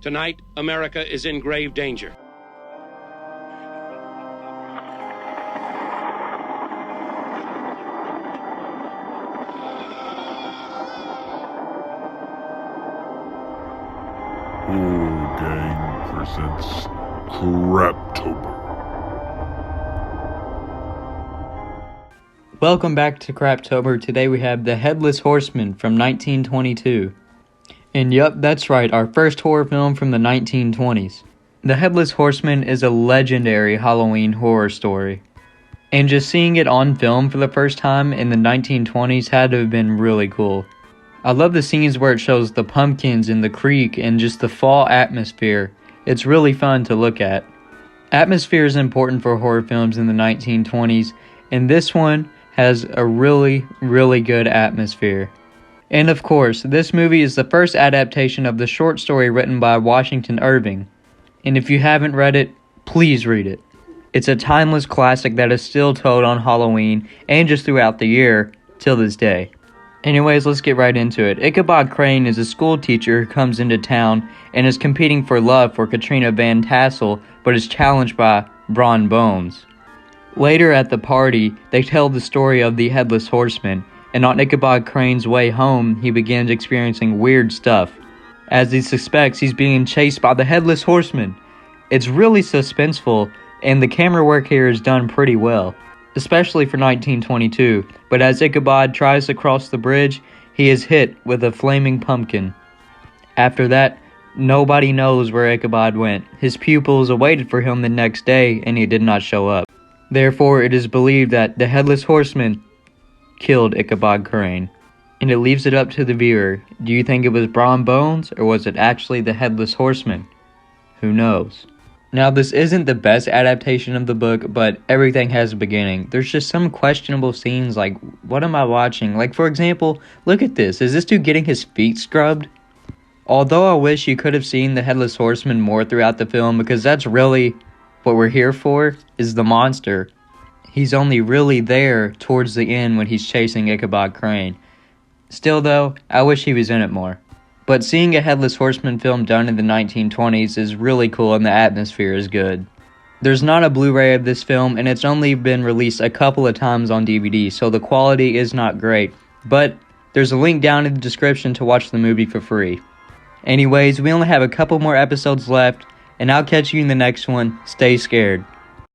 Tonight, America is in grave danger. Horrorgang presents Crap-Tober. Welcome back to Crap-Tober. Today we have the Headless Horseman from 1922. And yup, that's right, our first horror film from the 1920s. The Headless Horseman is a legendary Halloween horror story. And just seeing it on film for the first time in the 1920s had to have been really cool. I love the scenes where it shows the pumpkins in the creek and just the fall atmosphere. It's really fun to look at. Atmosphere is important for horror films in the 1920s, and this one has a really good atmosphere. And of course, this movie is the first adaptation of the short story written by Washington Irving. And if you haven't read it, please read it. It's a timeless classic that is still told on Halloween and just throughout the year till this day. Anyways, let's get right into it. Ichabod Crane is a school teacher who comes into town and is competing for love for Katrina Van Tassel, but is challenged by Bron Bones. Later at the party, they tell the story of the Headless Horseman, and on Ichabod Crane's way home, he begins experiencing weird stuff. As he suspects, he's being chased by the Headless Horseman. It's really suspenseful, and the camera work here is done pretty well, especially for 1922, but as Ichabod tries to cross the bridge, he is hit with a flaming pumpkin. After that, nobody knows where Ichabod went. His pupils awaited for him the next day, and he did not show up. Therefore, it is believed that the Headless Horseman killed Ichabod Crane. And it leaves it up to the viewer. Do you think it was Bron Bones, or was it actually the Headless Horseman? Who knows? Now, this isn't the best adaptation of the book, but everything has a beginning. There's just some questionable scenes, like, what am I watching? Like, for example, look at this. Is this dude getting his feet scrubbed? Although I wish you could have seen the Headless Horseman more throughout the film, because that's really what we're here for, is the monster. He's only really there towards the end when he's chasing Ichabod Crane. Still though, I wish he was in it more. But seeing a Headless Horseman film done in the 1920s is really cool and the atmosphere is good. There's not a Blu-ray of this film and it's only been released a couple of times on DVD, so the quality is not great. But there's a link down in the description to watch the movie for free. Anyways, we only have a couple more episodes left, and I'll catch you in the next one. Stay scared.